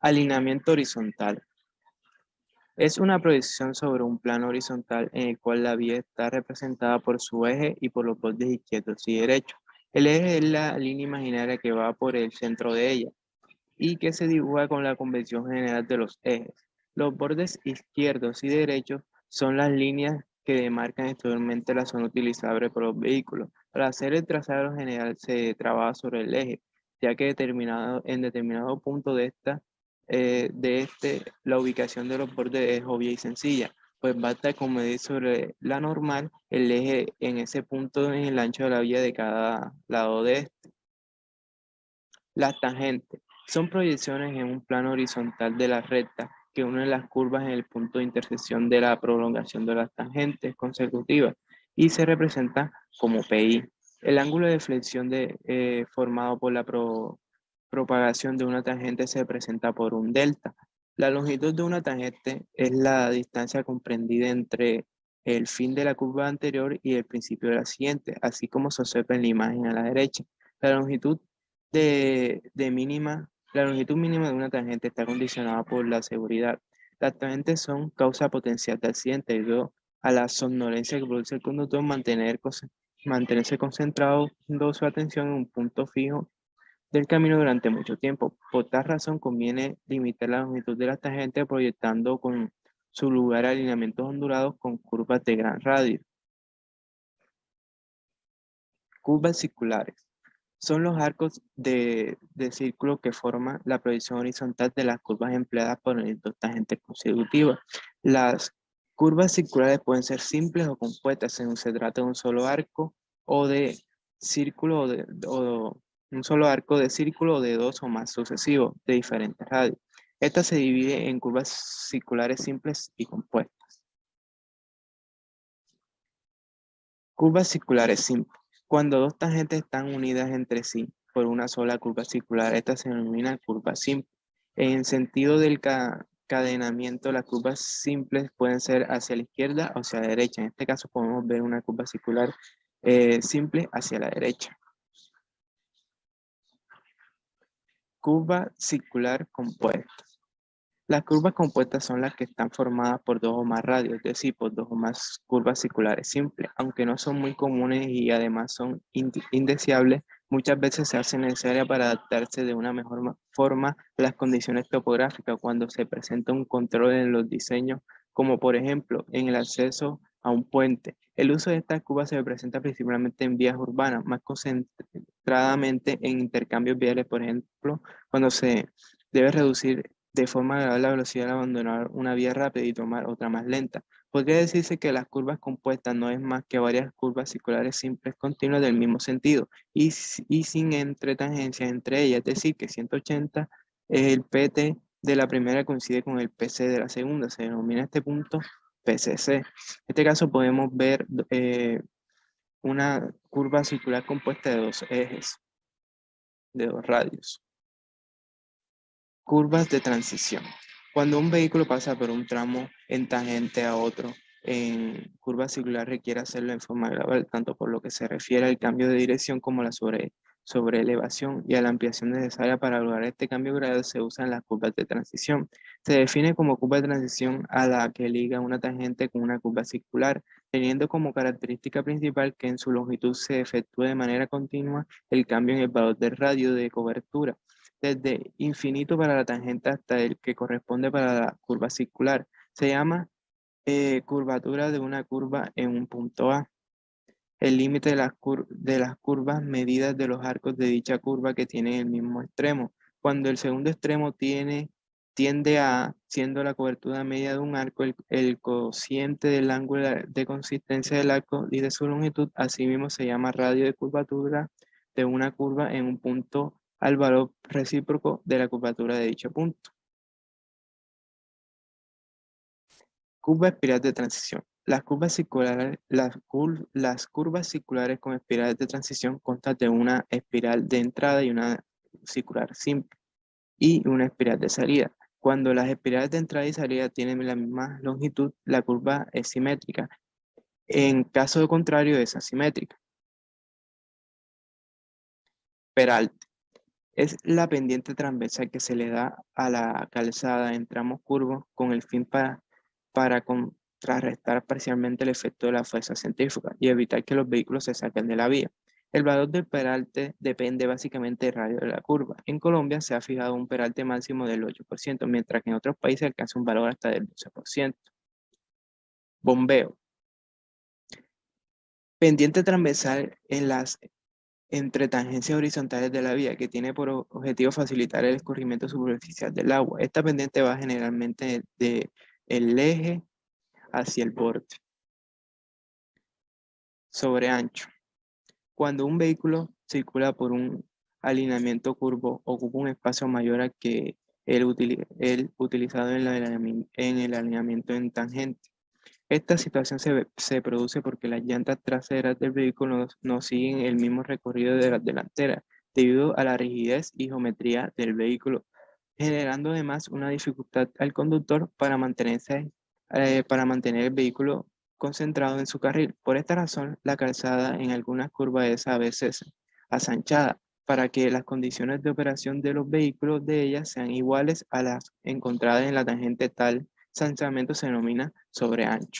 Alineamiento horizontal. Es una proyección sobre un plano horizontal en el cual la vía está representada por su eje y por los bordes izquierdos y derechos. El eje es la línea imaginaria que va por el centro de ella y que se dibuja con la convención general de los ejes. Los bordes izquierdos y derechos son las líneas que demarcan exteriormente la zona utilizable por los vehículos. Para hacer el trazado general se trabaja sobre el eje, ya que en determinado punto la ubicación de los bordes es obvia y sencilla, pues basta con medir sobre la normal el eje en ese punto en el ancho de la vía de cada lado de este. Las tangentes son proyecciones en un plano horizontal de la recta que unen las curvas en el punto de intersección de la prolongación de las tangentes consecutivas y se representa como PI. El ángulo de flexión formado por la propagación de una tangente se presenta por un delta. La longitud de una tangente es la distancia comprendida entre el fin de la curva anterior y el principio de la siguiente, así como se observa en la imagen a la derecha. La longitud la longitud mínima de una tangente está condicionada por la seguridad. Las tangentes son causa potencial de accidente debido a la somnolencia que produce el conductor mantenerse concentrado su atención en un punto fijo del camino durante mucho tiempo. Por tal razón conviene limitar la longitud de las tangentes proyectando con su lugar alineamientos ondulados con curvas de gran radio. Curvas circulares. Son los arcos de círculo que forman la proyección horizontal de las curvas empleadas por las dos tangentes consecutivas. Las curvas circulares pueden ser simples o compuestas según se trata de un solo arco o de círculo o un solo arco de círculo o de dos o más sucesivos de diferentes radios. Esta se divide en curvas circulares simples y compuestas. Curvas circulares simples. Cuando dos tangentes están unidas entre sí por una sola curva circular, esta se denomina curva simple. En sentido del cadenamiento, las curvas simples pueden ser hacia la izquierda o hacia la derecha. En este caso podemos ver una curva circular simple hacia la derecha. Curva circular compuesta. Las curvas compuestas son las que están formadas por dos o más radios, es decir, por dos o más curvas circulares simples. Aunque no son muy comunes y además son indeseables, muchas veces se hacen necesarias para adaptarse de una mejor forma a las condiciones topográficas cuando se presenta un control en los diseños, como por ejemplo en el acceso a un puente. El uso de estas curvas se presenta principalmente en vías urbanas, más concentradamente en intercambios viales, por ejemplo, cuando se debe reducir de forma agradable la velocidad al abandonar una vía rápida y tomar otra más lenta. Podría decirse que las curvas compuestas no es más que varias curvas circulares simples continuas del mismo sentido y sin entretangencia entre ellas, es decir, que 180 el PT de la primera coincide con el PC de la segunda, se denomina este punto PCC. En este caso podemos ver una curva circular compuesta de dos ejes, de dos radios. Curvas de transición. Cuando un vehículo pasa por un tramo en tangente a otro, en curva circular requiere hacerlo en forma gradual, tanto por lo que se refiere al cambio de dirección como la sobreelevación y a la ampliación necesaria para lograr este cambio gradual se usan las curvas de transición. Se define como curva de transición a la que liga una tangente con una curva circular, teniendo como característica principal que en su longitud se efectúe de manera continua el cambio en el valor del radio de cobertura desde infinito para la tangente hasta el que corresponde para la curva circular. Se llama curvatura de una curva en un punto A. El límite de las curvas medidas de los arcos de dicha curva que tienen el mismo extremo. Cuando el segundo extremo tiende a, siendo la cobertura media de un arco, el cociente del ángulo de consistencia del arco y de su longitud, asimismo se llama radio de curvatura de una curva en un punto al valor recíproco de la curvatura de dicho punto. Curva espiral de transición. Las curvas circulares con espirales de transición constan de una espiral de entrada y una circular simple y una espiral de salida. Cuando las espirales de entrada y salida tienen la misma longitud, la curva es simétrica. En caso contrario, es asimétrica. Peralte. Es la pendiente transversal que se le da a la calzada en tramos curvos con el fin para contrarrestar parcialmente el efecto de la fuerza centrífuga y evitar que los vehículos se saquen de la vía. El valor del peralte depende básicamente del radio de la curva. En Colombia se ha fijado un peralte máximo del 8%, mientras que en otros países alcanza un valor hasta del 12%. Bombeo. Pendiente transversal en las entre tangencias horizontales de la vía, que tiene por objetivo facilitar el escurrimiento superficial del agua. Esta pendiente va generalmente del eje hacia el borde. Sobre ancho. Cuando un vehículo circula por un alineamiento curvo, ocupa un espacio mayor al que el utilizado en el alineamiento en tangente. Esta situación se produce porque las llantas traseras del vehículo no siguen el mismo recorrido de las delanteras, debido a la rigidez y geometría del vehículo, generando además una dificultad al conductor para mantener el vehículo concentrado en su carril. Por esta razón, la calzada en algunas curvas es a veces asanchada para que las condiciones de operación de los vehículos de ellas sean iguales a las encontradas en la tangente. Tal ensanchamiento se denomina sobreancho.